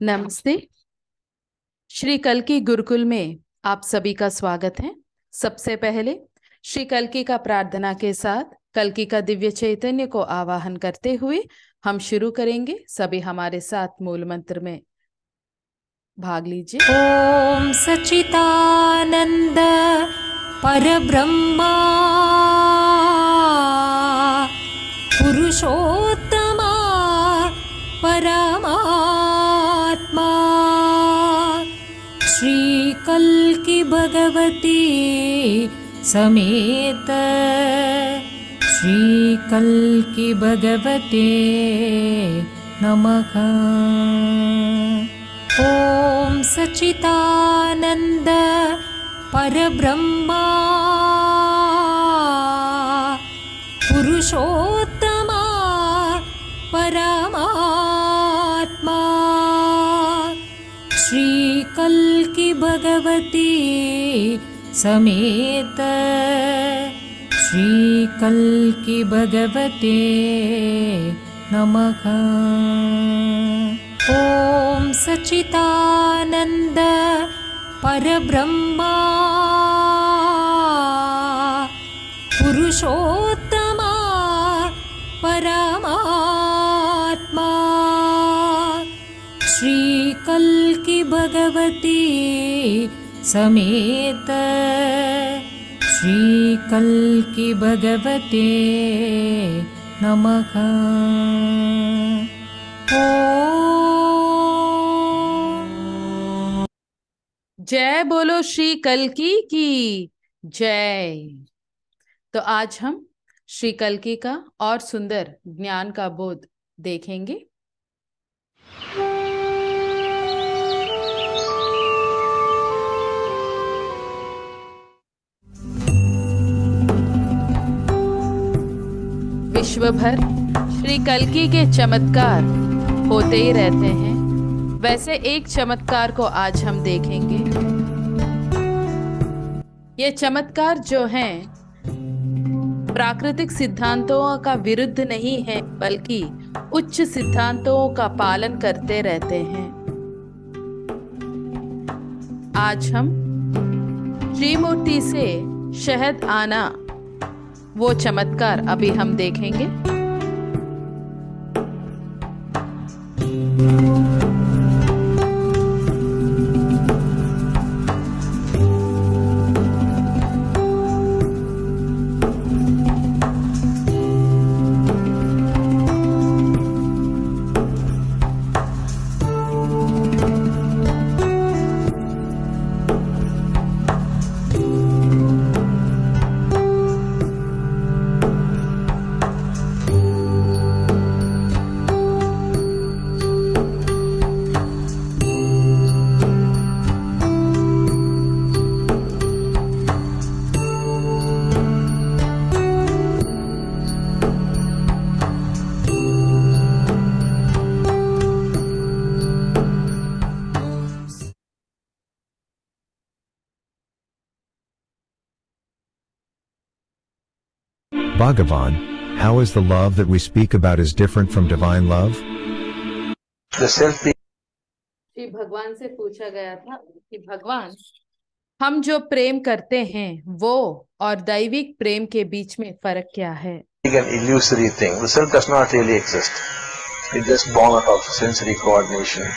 नमस्ते। श्री कल्की गुरुकुल में आप सभी का स्वागत है। सबसे पहले श्री कल्की का प्रार्थना के साथ कल्की का दिव्य चैतन्य को आवाहन करते हुए हम शुरू करेंगे। सभी हमारे साथ मूल मंत्र में भाग लीजिए। ओम सच्चिदानंद परब्रह्मा पुरुषोत्तमा परमात्मा श्री कल्की भगवती समेत श्री कल्की भगवते नमः। ओम सच्चिदानंद परब्रह्मा पुरुषोत्तमा परमात्मा श्री कल्की भगवती समेत श्री कल्की भगवते नमः। ओम सच्चिदानंद परब्रह्मा पुरुषोत्तमा परमात्मा श्री कल्की भगवती समेत श्री कल्की भगवते नमः। जय बोलो श्री कल्की की जय। तो आज हम श्री कल्की का और सुंदर ज्ञान का बोध देखेंगे। विश्व भर श्री कल्की के चमत्कार होते ही रहते हैं। वैसे एक चमत्कार को आज हम देखेंगे। ये चमत्कार जो हैं प्राकृतिक सिद्धांतों का विरुद्ध नहीं है, बल्कि उच्च सिद्धांतों का पालन करते रहते हैं। आज हम त्रिमूर्ति से शहद आना वो चमत्कार अभी हम देखेंगे। Bhagavan, how is the love that we speak about is different from divine love? Shri भगवान से पूछा गया था कि भगवान, हम जो प्रेम करते हैं वो और दैविक प्रेम के बीच में फर्क क्या है? An illusory thing. The self does not really exist. It's just born out of sensory coordination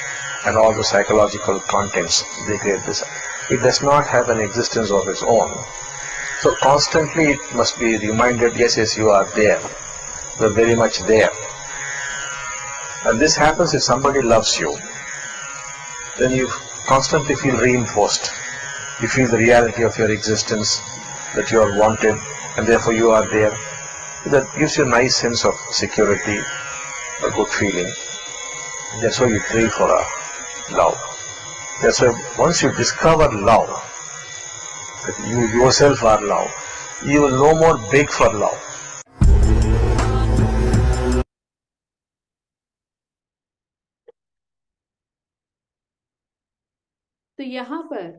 and all the psychological contents they create this. It does not have an existence of its own. So constantly it must be reminded, yes, you are there. You are very much there. And this happens if somebody loves you. Then you constantly feel reinforced. You feel the reality of your existence, that you are wanted, and therefore you are there. That gives you a nice sense of security, a good feeling. That's why you pray for love. That's why once you discover love, that you yourself are love, you will no more beg for love. तो यहाँ पर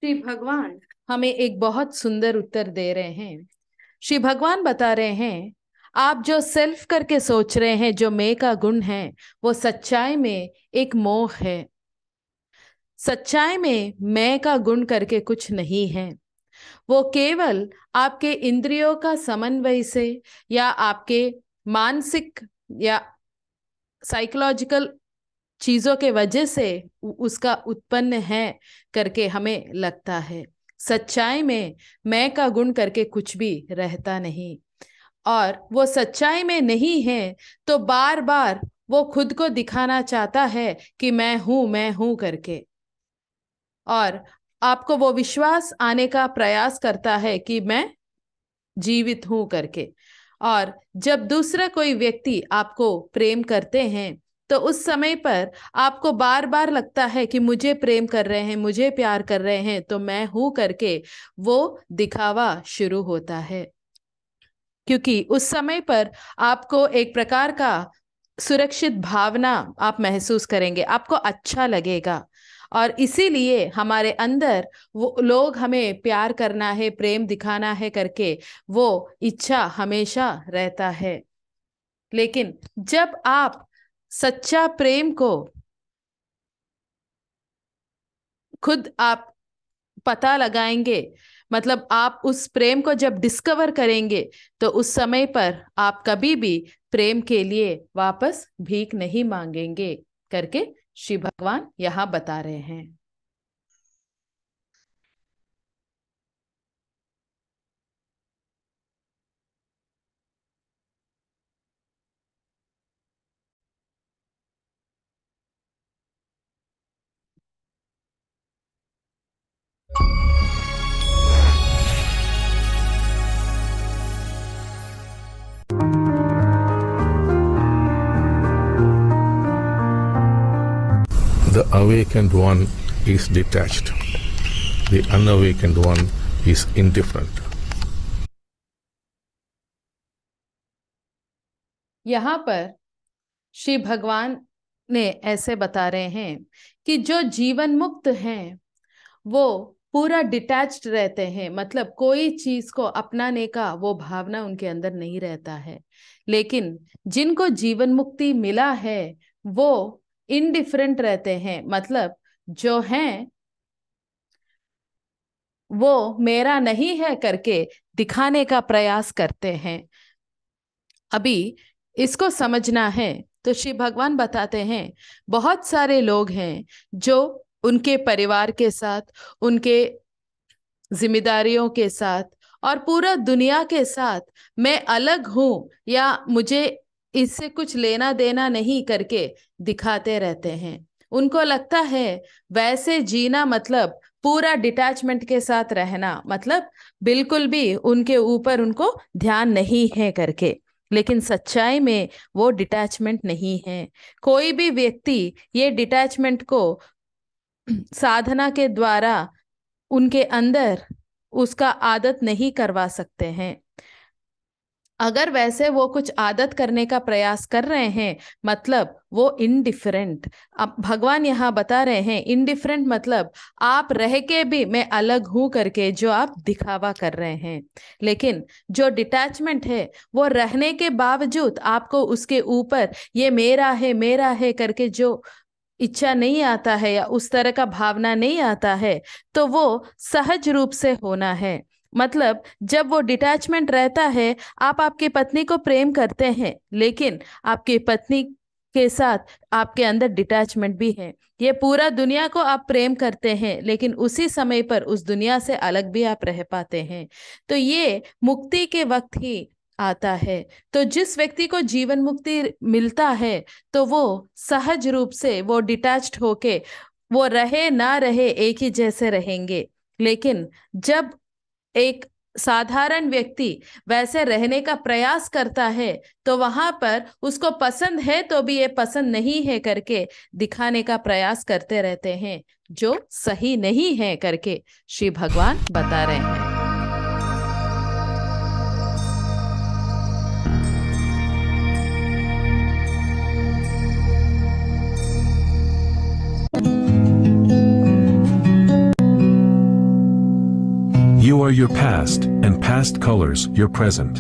श्री भगवान हमें एक बहुत सुंदर उत्तर दे रहे हैं। श्री भगवान बता रहे हैं, आप जो सेल्फ करके सोच रहे हैं, जो मैं का गुण है, वो सच्चाई में एक मोह है। सच्चाई में मैं का गुण करके कुछ नहीं है। वो केवल आपके इंद्रियों का समन्वय से या आपके मानसिक या साइकोलॉजिकल चीजों के वजह से उसका उत्पन्न है करके हमें लगता है। सच्चाई में मैं का गुण करके कुछ भी रहता नहीं, और वो सच्चाई में नहीं है तो बार बार वो खुद को दिखाना चाहता है कि मैं हूं करके, और आपको वो विश्वास आने का प्रयास करता है कि मैं जीवित हूं करके। और जब दूसरा कोई व्यक्ति आपको प्रेम करते हैं तो उस समय पर आपको बार बार लगता है कि मुझे प्रेम कर रहे हैं, मुझे प्यार कर रहे हैं, तो मैं हूं करके वो दिखावा शुरू होता है। क्योंकि उस समय पर आपको एक प्रकार का सुरक्षित भावना आप महसूस करेंगे, आपको अच्छा लगेगा, और इसीलिए हमारे अंदर वो लोग हमें प्यार करना है, प्रेम दिखाना है करके वो इच्छा हमेशा रहता है। लेकिन जब आप सच्चा प्रेम को खुद आप पता लगाएंगे, मतलब आप उस प्रेम को जब डिस्कवर करेंगे, तो उस समय पर आप कभी भी प्रेम के लिए वापस भीख नहीं मांगेंगे करके श्री भगवान यहाँ बता रहे हैं। The awakened one is detached. The unawakened one is indifferent. यहाँ पर श्री भगवान ने ऐसे बता रहे हैं कि जो जीवन मुक्त हैं वो पूरा डिटैच्ड रहते हैं, मतलब कोई चीज को अपनाने का वो भावना उनके अंदर नहीं रहता है। लेकिन जिनको जीवन मुक्ति मिला है वो इनडिफरेंट रहते हैं, मतलब जो हैं वो मेरा नहीं है करके दिखाने का प्रयास करते हैं। अभी इसको समझना है तो श्री भगवान बताते हैं बहुत सारे लोग हैं जो उनके परिवार के साथ, उनके जिम्मेदारियों के साथ और पूरा दुनिया के साथ मैं अलग हूं या मुझे इससे कुछ लेना देना नहीं करके दिखाते रहते हैं। उनको लगता है वैसे जीना मतलब पूरा डिटैचमेंट के साथ रहना, मतलब बिल्कुल भी उनके ऊपर उनको ध्यान नहीं है करके। लेकिन सच्चाई में वो डिटैचमेंट नहीं है। कोई भी व्यक्ति ये डिटैचमेंट को साधना के द्वारा उनके अंदर उसका आदत नहीं करवा सकते हैं। अगर वैसे वो कुछ आदत करने का प्रयास कर रहे हैं मतलब वो इनडिफरेंट। अब भगवान यहाँ बता रहे हैं इनडिफरेंट मतलब आप रह के भी मैं अलग हूं करके जो आप दिखावा कर रहे हैं। लेकिन जो डिटैचमेंट है वो रहने के बावजूद आपको उसके ऊपर ये मेरा है करके जो इच्छा नहीं आता है या उस तरह का भावना नहीं आता है, तो वो सहज रूप से होना है। मतलब जब वो डिटैचमेंट रहता है, आप आपकी पत्नी को प्रेम करते हैं लेकिन आपकी पत्नी के साथ आपके अंदर डिटैचमेंट भी है। ये पूरा दुनिया को आप प्रेम करते हैं लेकिन उसी समय पर उस दुनिया से अलग भी आप रह पाते हैं। तो ये मुक्ति के वक्त ही आता है। तो जिस व्यक्ति को जीवन मुक्ति मिलता है तो वो सहज रूप से वो डिटैच्ड होके वो रहे ना रहे एक ही जैसे रहेंगे। लेकिन जब एक साधारण व्यक्ति वैसे रहने का प्रयास करता है तो वहां पर उसको पसंद है तो भी ये पसंद नहीं है करके दिखाने का प्रयास करते रहते हैं, जो सही नहीं है करके श्री भगवान बता रहे हैं। You are your past, and past colors your present.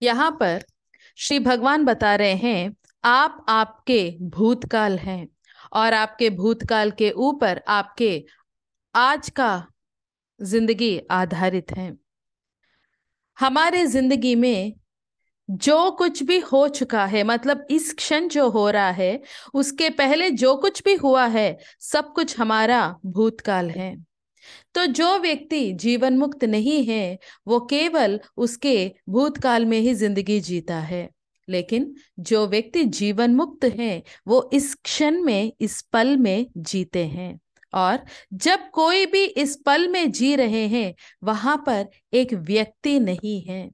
यहाँ पर श्री भगवान बता रहे हैं आप आपके भूतकाल हैं और आपके भूतकाल के ऊपर आपके आज का जिंदगी आधारित है। हमारे जिंदगी में जो कुछ भी हो चुका है, मतलब इस क्षण जो हो रहा है उसके पहले जो कुछ भी हुआ है, सब कुछ हमारा भूतकाल है। तो जो व्यक्ति जीवन मुक्त नहीं है वो केवल उसके भूतकाल में ही जिंदगी जीता है, लेकिन जो व्यक्ति जीवन मुक्त है वो इस क्षण में, इस पल में जीते हैं। और जब कोई भी इस पल में जी रहे हैं वहां पर एक व्यक्ति नहीं है।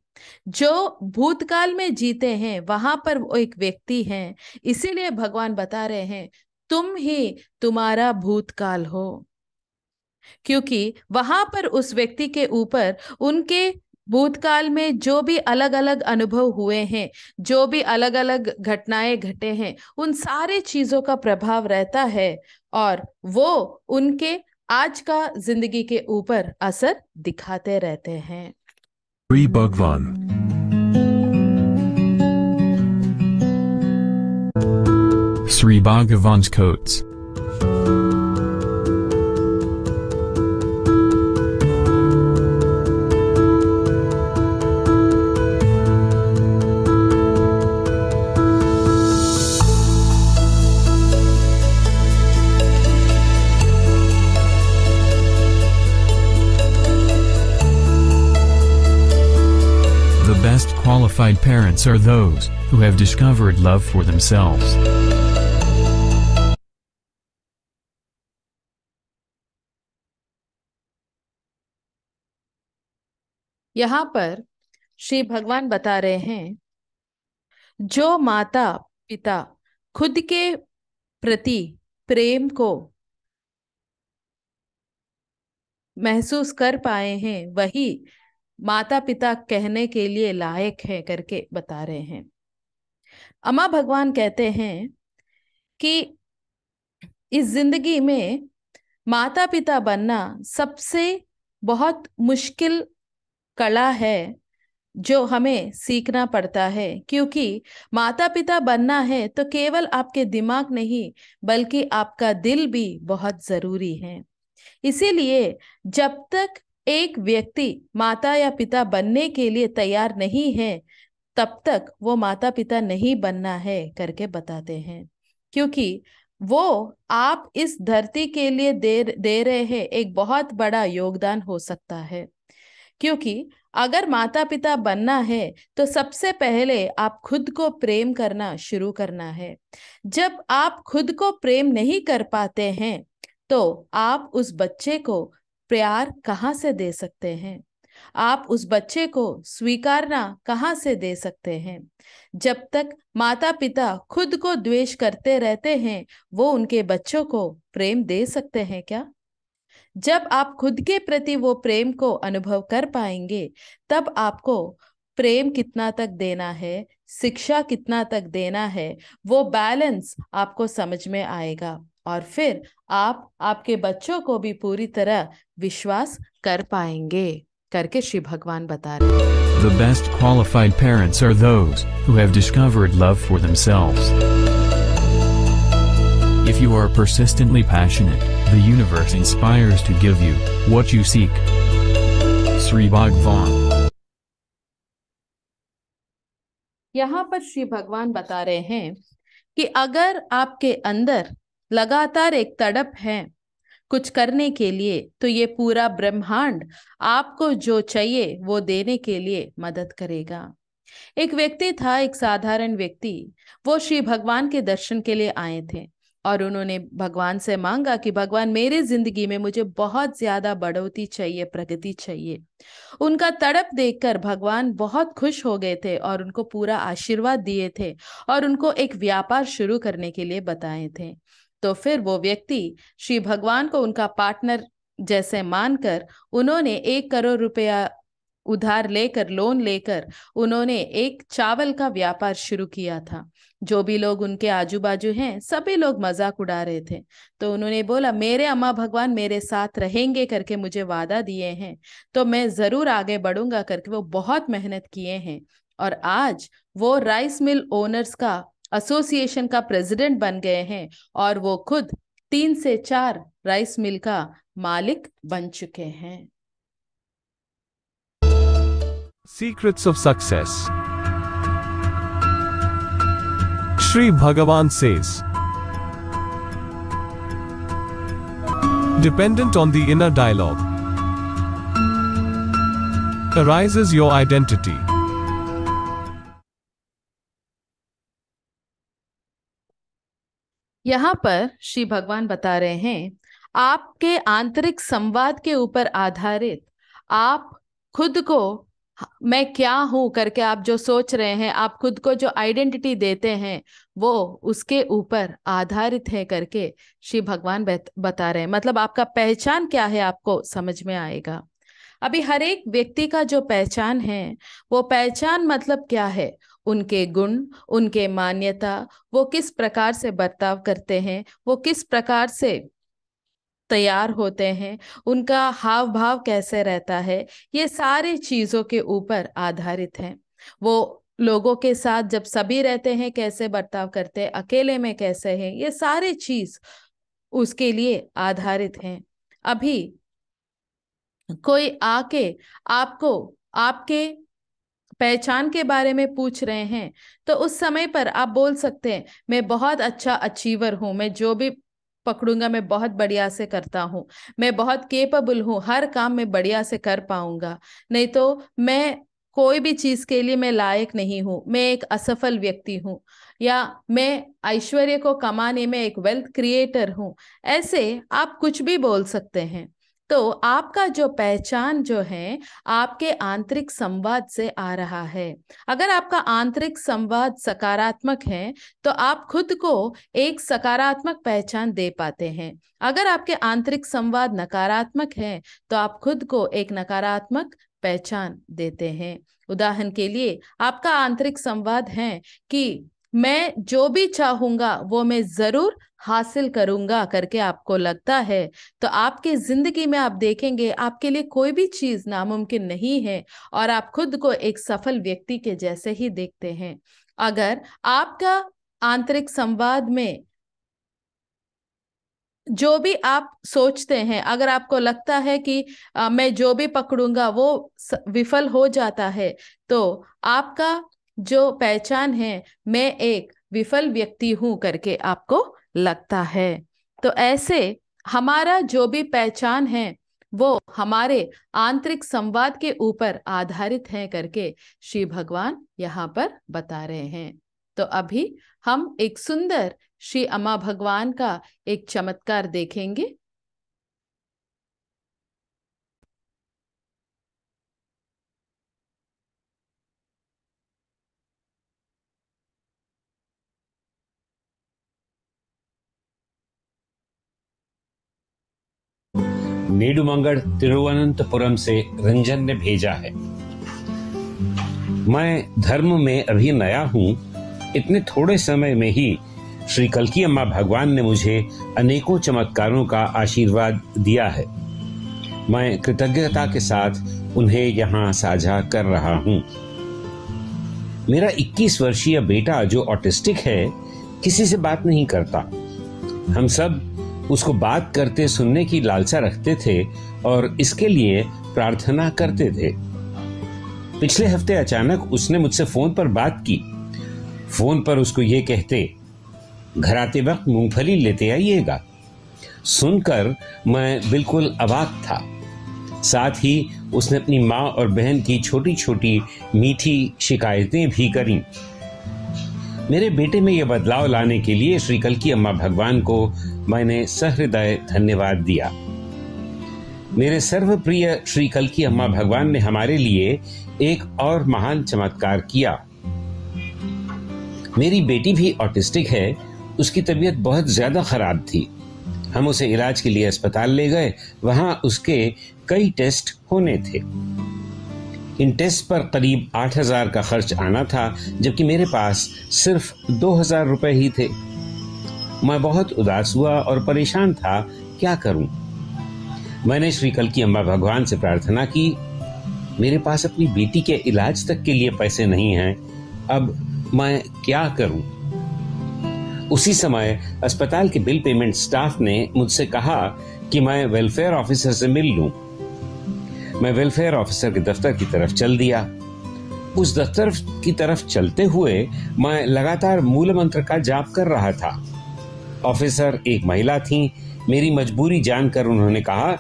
जो भूतकाल में जीते हैं वहां पर वो एक व्यक्ति है। इसीलिए भगवान बता रहे हैं तुम ही तुम्हारा भूतकाल हो, क्योंकि वहां पर उस व्यक्ति के ऊपर उनके भूतकाल में जो भी अलग अलग अनुभव हुए हैं, जो भी अलग अलग घटनाएं घटे हैं, उन सारे चीजों का प्रभाव रहता है और वो उनके आज का जिंदगी के ऊपर असर दिखाते रहते हैं। Sri Bhagwan. Sri Bhagavan's quotes. The best qualified parents are those who have discovered love for themselves. यहाँ पर श्री भगवान बता रहे हैं जो माता पिता खुद के प्रति प्रेम को महसूस कर पाए हैं वही माता पिता कहने के लिए लायक है करके बता रहे हैं। अम्मा भगवान कहते हैं कि इस जिंदगी में माता पिता बनना सबसे बहुत मुश्किल कला है जो हमें सीखना पड़ता है, क्योंकि माता पिता बनना है तो केवल आपके दिमाग नहीं बल्कि आपका दिल भी बहुत जरूरी है। इसीलिए जब तक एक व्यक्ति माता या पिता बनने के लिए तैयार नहीं है तब तक वो माता पिता नहीं बनना है करके बताते हैं, क्योंकि वो आप इस धरती के लिए दे रहे हैं एक बहुत बड़ा योगदान हो सकता है। क्योंकि अगर माता पिता बनना है तो सबसे पहले आप खुद को प्रेम करना शुरू करना है। जब आप खुद को प्रेम नहीं कर पाते हैं तो आप उस बच्चे को प्यार कहाँ से दे सकते हैं, आप उस बच्चे को स्वीकारना कहाँ से दे सकते हैं। जब तक माता पिता खुद को द्वेष करते रहते हैं वो उनके बच्चों को प्रेम दे सकते हैं क्या? जब आप खुद के प्रति वो प्रेम को अनुभव कर पाएंगे तब आपको प्रेम कितना तक देना है, शिक्षा कितना तक देना है, वो बैलेंस आपको समझ में आएगा और फिर आप आपके बच्चों को भी पूरी तरह विश्वास कर पाएंगे करके श्री भगवान बता रहे हैं। The best qualified parents are those who have discovered love for themselves. If you are persistently passionate, the universe inspires to give you what you seek. Sri Bhagavan. यहाँ पर श्री भगवान बता रहे हैं कि अगर आपके अंदर लगातार एक तड़प है कुछ करने के लिए तो ये पूरा ब्रह्मांड आपको जो चाहिए वो देने के लिए मदद करेगा। एक व्यक्ति था, एक साधारण व्यक्ति, वो श्री भगवान के दर्शन के लिए आए थे और उन्होंने भगवान से मांगा कि भगवान मेरे जिंदगी में मुझे बहुत ज्यादा बढ़ोतरी चाहिए, प्रगति चाहिए। उनका तड़प देखकर भगवान बहुत खुश हो गए थे और उनको पूरा आशीर्वाद दिए थे और उनको एक व्यापार शुरू करने के लिए बताए थे। तो फिर वो व्यक्ति श्री भगवान को उनका पार्टनर जैसे मानकर उन्होंने 1 करोड़ रुपया उधार लेकर, लोन लेकर उन्होंने एक चावल का व्यापार शुरू किया था। जो भी लोग उनके आजू बाजू हैं सभी लोग मजाक उड़ा रहे थे। तो उन्होंने बोला मेरे अम्मा भगवान मेरे साथ रहेंगे करके मुझे वादा दिए हैं तो मैं जरूर आगे बढ़ूंगा करके वो बहुत मेहनत किए हैं और आज वो राइस मिल ओनर्स का एसोसिएशन का प्रेसिडेंट बन गए हैं और वो खुद 3 से 4 राइस मिल का मालिक बन चुके हैं। Secrets of Success. Shri Bhagavan says, dependent on the inner dialogue arises your identity. यहाँ पर श्री भगवान बता रहे हैं, आपके आंतरिक संवाद के ऊपर आधारित आप खुद को मैं क्या हूं करके आप जो सोच रहे हैं, आप खुद को जो आइडेंटिटी देते हैं, वो उसके ऊपर आधारित है करके श्री भगवान बता रहे हैं। मतलब आपका पहचान क्या है आपको समझ में आएगा। अभी हर एक व्यक्ति का जो पहचान है, वो पहचान मतलब क्या है, उनके गुण, उनके मान्यता, वो किस प्रकार से बर्ताव करते हैं, वो किस प्रकार से तैयार होते हैं, उनका हाव भाव कैसे रहता है, ये सारी चीजों के ऊपर आधारित है। वो लोगों के साथ जब सभी रहते हैं कैसे बर्ताव करते हैं, अकेले में कैसे हैं, ये सारे चीज उसके लिए आधारित हैं। अभी कोई आके आपको आपके पहचान के बारे में पूछ रहे हैं, तो उस समय पर आप बोल सकते हैं, मैं बहुत अच्छा अचीवर हूं, मैं जो भी पकड़ूंगा मैं बहुत बढ़िया से करता हूं, मैं बहुत केपेबल हूं, हर काम में बढ़िया से कर पाऊंगा, नहीं तो मैं कोई भी चीज के लिए मैं लायक नहीं हूं, मैं एक असफल व्यक्ति हूं, या मैं ऐश्वर्य को कमाने में एक वेल्थ क्रिएटर हूं। ऐसे आप कुछ भी बोल सकते हैं। तो आपका जो पहचान जो है आपके आंतरिक संवाद से आ रहा है। अगर आपका आंतरिक संवाद सकारात्मक है तो आप खुद को एक सकारात्मक पहचान दे पाते हैं। अगर आपके आंतरिक संवाद नकारात्मक है तो आप खुद को एक नकारात्मक पहचान देते हैं। उदाहरण के लिए, आपका आंतरिक संवाद है कि मैं जो भी चाहूंगा वो मैं जरूर हासिल करूंगा करके आपको लगता है, तो आपके जिंदगी में आप देखेंगे आपके लिए कोई भी चीज नामुमकिन नहीं है और आप खुद को एक सफल व्यक्ति के जैसे ही देखते हैं। अगर आपका आंतरिक संवाद में जो भी आप सोचते हैं, अगर आपको लगता है कि मैं जो भी पकड़ूंगा वो विफल हो जाता है, तो आपका जो पहचान है मैं एक विफल व्यक्ति हूं करके आपको लगता है। तो ऐसे हमारा जो भी पहचान है वो हमारे आंतरिक संवाद के ऊपर आधारित है करके श्री भगवान यहाँ पर बता रहे हैं। तो अभी हम एक सुंदर श्री अम्मा भगवान का एक चमत्कार देखेंगे। नेडुमंगल तिरुवनंतपुरम से रंजन ने भेजा है। मैं धर्म में अभी नया हूँ। इतने थोड़े समय में ही श्री कल्की अम्मा भगवान ने मुझे अनेकों चमत्कारों का आशीर्वाद दिया है। मैं कृतज्ञता के साथ उन्हें यहाँ साझा कर रहा हूँ। मेरा 21 वर्षीय बेटा जो ऑटिस्टिक है, किसी से बात नहीं करता। हम सब उसको बात करते सुनने की लालसा रखते थे और इसके लिए प्रार्थना करते थे। पिछले हफ्ते अचानक उसने मुझसे फोन पर बात की। फोन पर उसको ये कहते, घर आते वक्त मूंगफली लेते आइएगा। सुनकर मैं बिल्कुल अवाक था। साथ ही उसने अपनी माँ और बहन की छोटी छोटी मीठी शिकायतें भी करीं। मेरे बेटे में यह बदलाव लाने के लिए श्री कल्की अम्मा भगवान को मैंने सहृदय धन्यवाद दिया। मेरे सर्वप्रिय श्री कल्की अम्मा भगवान ने हमारे लिए एक और महान चमत्कार किया। मेरी बेटी भी ऑटिस्टिक है। उसकी तबीयत बहुत ज्यादा खराब थी। हम उसे इलाज के लिए अस्पताल ले गए। वहां उसके कई टेस्ट होने थे। इन टेस्ट पर करीब 8,000 का खर्च आना था, जबकि मेरे पास सिर्फ 2,000 रुपए ही थे। मैं बहुत उदास हुआ और परेशान था। क्या करूं? मैंने श्री कल्की अम्मा भगवान से प्रार्थना की, मेरे पास अपनी बेटी के इलाज तक के लिए पैसे नहीं हैं। अब मैं क्या करूं? उसी समय अस्पताल के बिल पेमेंट स्टाफ ने मुझसे कहा कि मैं वेलफेयर ऑफिसर से मिल लूं। मैं वेलफेयर ऑफिसर के दफ्तर की तरफ चल दिया। उस दफ्तर की तरफ चलते हुए मैं लगातार मूल मंत्र का जाप कर रहा था। ऑफिसर एक महिला थी। मेरी मजबूरी जानकर उन्होंने कहा,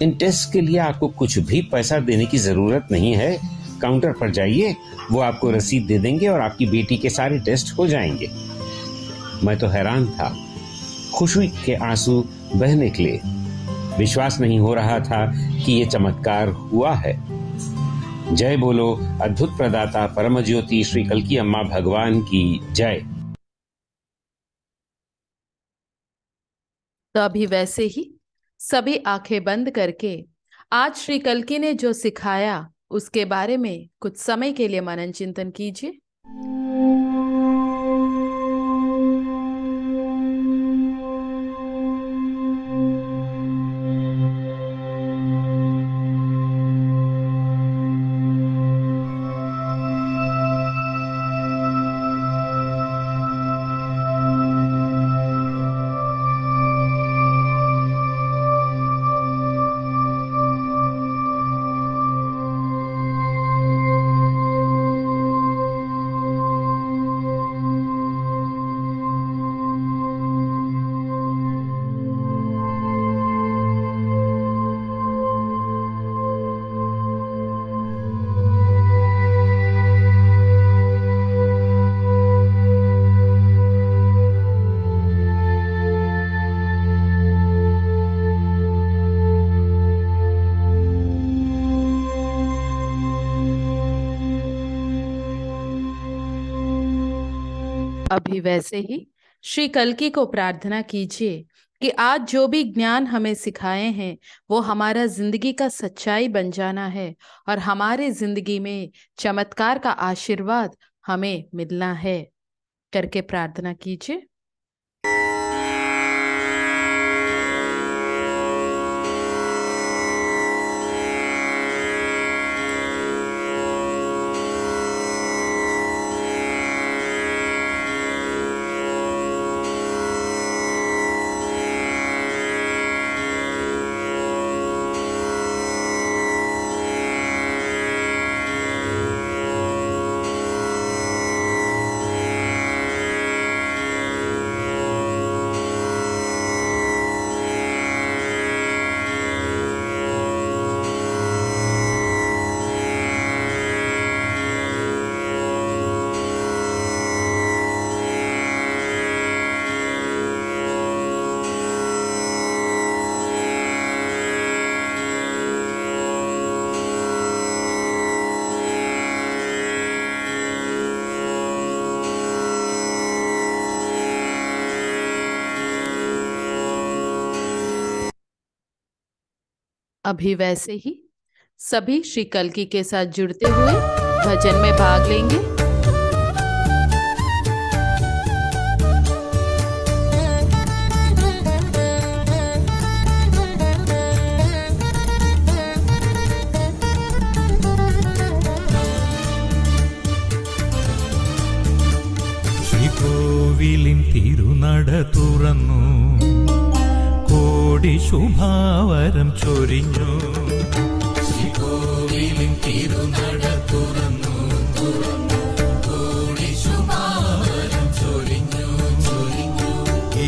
इन टेस्ट के लिए आपको कुछ भी पैसा देने की जरूरत नहीं है। काउंटर पर जाइए, वो आपको रसीद दे देंगे और आपकी बेटी के सारे टेस्ट हो जाएंगे। मैं तो हैरान था। खुशी के आंसू बह निकले। विश्वास नहीं हो रहा था कि ये चमत्कार हुआ है। जय बोलो अद्भुत प्रदाता परम ज्योति श्री कल्की अम्मा भगवान की जय। तो अभी वैसे ही सभी आंखें बंद करके आज श्री कल्की ने जो सिखाया उसके बारे में कुछ समय के लिए मनन चिंतन कीजिए। अभी वैसे ही श्री कल्की को प्रार्थना कीजिए कि आज जो भी ज्ञान हमें सिखाए हैं वो हमारा जिंदगी का सच्चाई बन जाना है और हमारे जिंदगी में चमत्कार का आशीर्वाद हमें मिलना है करके प्रार्थना कीजिए। अभी वैसे ही सभी श्री कल्की के साथ जुड़ते हुए भजन में भाग लेंगे। ശ്രീകോവിലിൻ തിരുനട തുറന്നു കോടി ശുഭാവരം ചൊരിഞ്ഞു. ശ്രീകോവിലിൻ തിരുനട തുറന്നു കോടി ശുഭാവരം ചൊരിഞ്ഞു.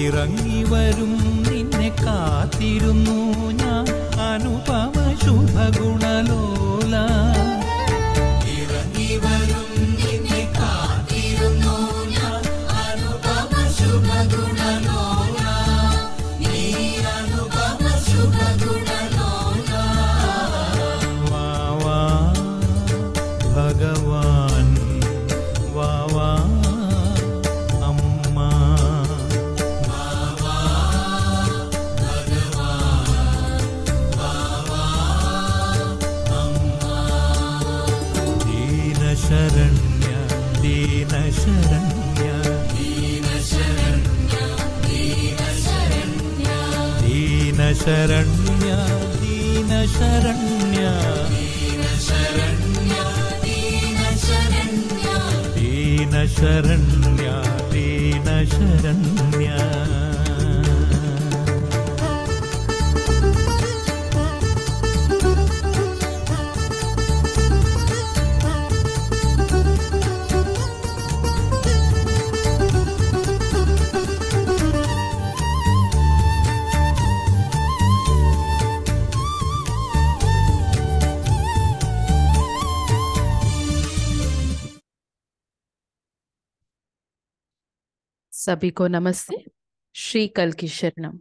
ഇറങ്ങി വരും നിന്നെ കാത്തിരുന്നു ഞാൻ അനുപമ ശുഭഗുണലോല. ഇറങ്ങി വരും നിന്നെ കാത്തിരുന്നു ഞാൻ അനുപമ ശുഭഗുണലോല. നീ അനുപമ ശുഭഗുണലോല. വാ വാ ഭഗവാൻ വാ വാ അമ്മ. വാ വാ ഭഗവാൻ വാ വാ അമ്മ. ദീനശരണ്യ ദീനശരണ്യ ദീനശരണ്യ ദീനശരണ്യ ദീനശരണ്യ ദീനശരണ്യ ദീനശരണ്യ शरण्या दीन शरण्या सभी को नमस्ते। श्री कल्की शरणम।